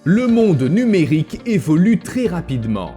Le monde numérique évolue très rapidement.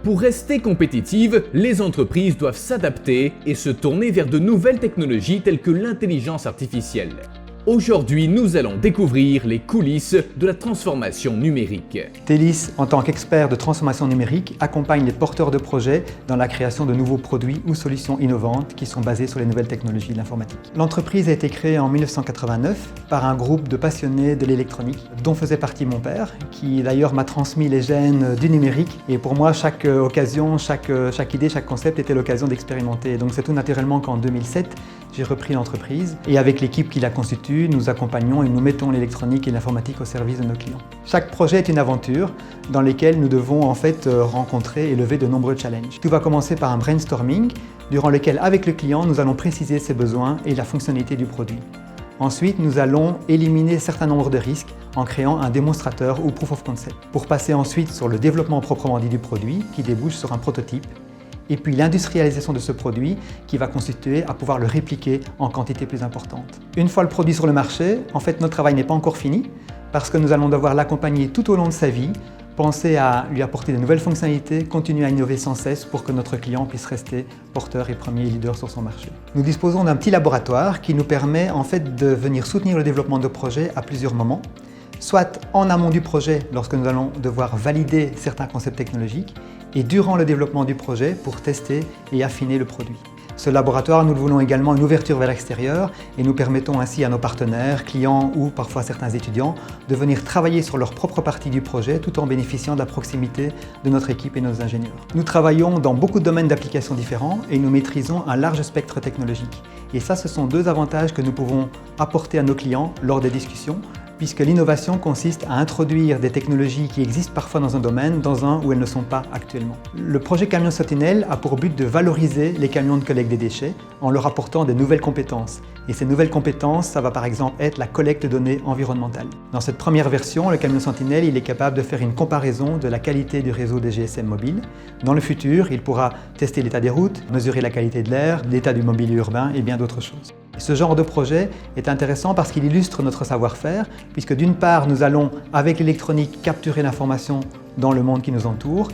Pour rester compétitives, les entreprises doivent s'adapter et se tourner vers de nouvelles technologies telles que l'intelligence artificielle. Aujourd'hui, nous allons découvrir les coulisses de la transformation numérique. Telis, en tant qu'expert de transformation numérique, accompagne les porteurs de projets dans la création de nouveaux produits ou solutions innovantes qui sont basées sur les nouvelles technologies de l'informatique. L'entreprise a été créée en 1989 par un groupe de passionnés de l'électronique, dont faisait partie mon père, qui d'ailleurs m'a transmis les gènes du numérique. Et pour moi, chaque occasion, chaque idée, chaque concept était l'occasion d'expérimenter. Donc c'est tout naturellement qu'en 2007, j'ai repris l'entreprise et avec l'équipe qui la constitue, nous accompagnons et nous mettons l'électronique et l'informatique au service de nos clients. Chaque projet est une aventure dans laquelle nous devons en fait rencontrer et lever de nombreux challenges. Tout va commencer par un brainstorming durant lequel avec le client nous allons préciser ses besoins et la fonctionnalité du produit. Ensuite, nous allons éliminer un certain nombre de risques en créant un démonstrateur ou proof of concept pour passer ensuite sur le développement proprement dit du produit qui débouche sur un prototype. Et puis l'industrialisation de ce produit qui va constituer à pouvoir le répliquer en quantité plus importante. Une fois le produit sur le marché, en fait notre travail n'est pas encore fini parce que nous allons devoir l'accompagner tout au long de sa vie, penser à lui apporter de nouvelles fonctionnalités, continuer à innover sans cesse pour que notre client puisse rester porteur et premier leader sur son marché. Nous disposons d'un petit laboratoire qui nous permet en fait de venir soutenir le développement de projets à plusieurs moments, soit en amont du projet lorsque nous allons devoir valider certains concepts technologiques et durant le développement du projet pour tester et affiner le produit. Ce laboratoire, nous le voulons également une ouverture vers l'extérieur et nous permettons ainsi à nos partenaires, clients ou parfois certains étudiants de venir travailler sur leur propre partie du projet tout en bénéficiant de la proximité de notre équipe et nos ingénieurs. Nous travaillons dans beaucoup de domaines d'application différents et nous maîtrisons un large spectre technologique. Et ça, ce sont deux avantages que nous pouvons apporter à nos clients lors des discussions, puisque l'innovation consiste à introduire des technologies qui existent parfois dans un domaine, dans un où elles ne sont pas actuellement. Le projet Camion Sentinelle a pour but de valoriser les camions de collecte des déchets en leur apportant des nouvelles compétences. Et ces nouvelles compétences, ça va par exemple être la collecte de données environnementales. Dans cette première version, le Camion Sentinelle, il est capable de faire une comparaison de la qualité du réseau des GSM mobiles. Dans le futur, il pourra tester l'état des routes, mesurer la qualité de l'air, l'état du mobilier urbain et bien d'autres choses. Ce genre de projet est intéressant parce qu'il illustre notre savoir-faire, puisque d'une part, nous allons, avec l'électronique, capturer l'information dans le monde qui nous entoure,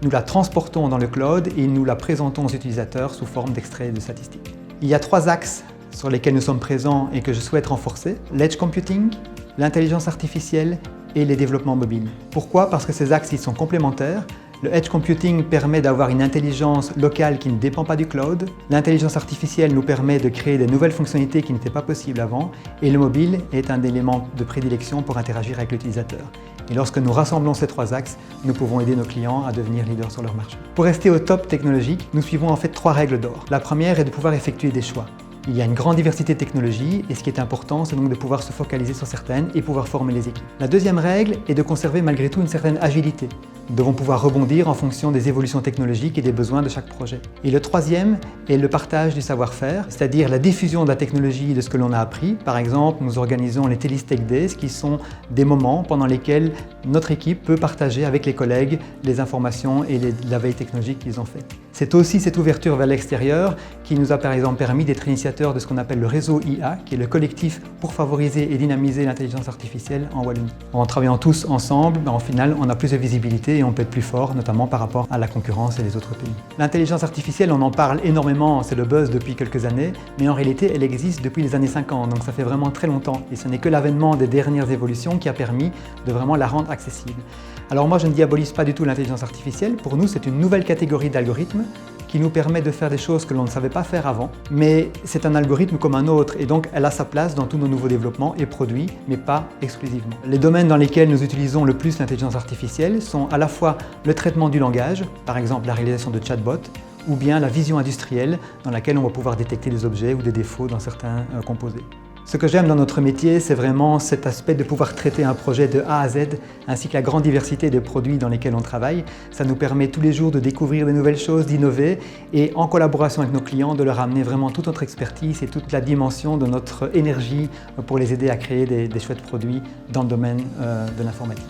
nous la transportons dans le cloud et nous la présentons aux utilisateurs sous forme d'extraits de statistiques. Il y a trois axes sur lesquels nous sommes présents et que je souhaite renforcer: l'edge computing, l'intelligence artificielle et les développements mobiles. Pourquoi? Parce que ces axes ils sont complémentaires. Le edge computing permet d'avoir une intelligence locale qui ne dépend pas du cloud. L'intelligence artificielle nous permet de créer des nouvelles fonctionnalités qui n'étaient pas possibles avant. Et le mobile est un élément de prédilection pour interagir avec l'utilisateur. Et lorsque nous rassemblons ces trois axes, nous pouvons aider nos clients à devenir leaders sur leur marché. Pour rester au top technologique, nous suivons en fait trois règles d'or. La première est de pouvoir effectuer des choix. Il y a une grande diversité de technologies et ce qui est important, c'est donc de pouvoir se focaliser sur certaines et pouvoir former les équipes. La deuxième règle est de conserver malgré tout une certaine agilité. Nous devons pouvoir rebondir en fonction des évolutions technologiques et des besoins de chaque projet. Et le troisième est le partage du savoir-faire, c'est-à-dire la diffusion de la technologie de ce que l'on a appris. Par exemple, nous organisons les Telis Tech Days qui sont des moments pendant lesquels notre équipe peut partager avec les collègues les informations et la veille technologique qu'ils ont fait. C'est aussi cette ouverture vers l'extérieur qui nous a par exemple permis d'être initiateurs de ce qu'on appelle le réseau IA, qui est le collectif pour favoriser et dynamiser l'intelligence artificielle en Wallonie. En travaillant tous ensemble, en final, on a plus de visibilité et on peut être plus fort, notamment par rapport à la concurrence et les autres pays. L'intelligence artificielle, on en parle énormément, c'est le buzz depuis quelques années, mais en réalité, elle existe depuis les années 50, donc ça fait vraiment très longtemps. Et ce n'est que l'avènement des dernières évolutions qui a permis de vraiment la rendre accessible. Alors moi, je ne diabolise pas du tout l'intelligence artificielle. Pour nous, c'est une nouvelle catégorie d'algorithmes qui nous permet de faire des choses que l'on ne savait pas faire avant. Mais c'est un algorithme comme un autre et donc elle a sa place dans tous nos nouveaux développements et produits, mais pas exclusivement. Les domaines dans lesquels nous utilisons le plus l'intelligence artificielle sont à la fois le traitement du langage, par exemple la réalisation de chatbots, ou bien la vision industrielle dans laquelle on va pouvoir détecter des objets ou des défauts dans certains composés. Ce que j'aime dans notre métier, c'est vraiment cet aspect de pouvoir traiter un projet de A à Z, ainsi que la grande diversité des produits dans lesquels on travaille. Ça nous permet tous les jours de découvrir de nouvelles choses, d'innover et en collaboration avec nos clients, de leur amener vraiment toute notre expertise et toute la dimension de notre énergie pour les aider à créer des chouettes produits dans le domaine de l'informatique.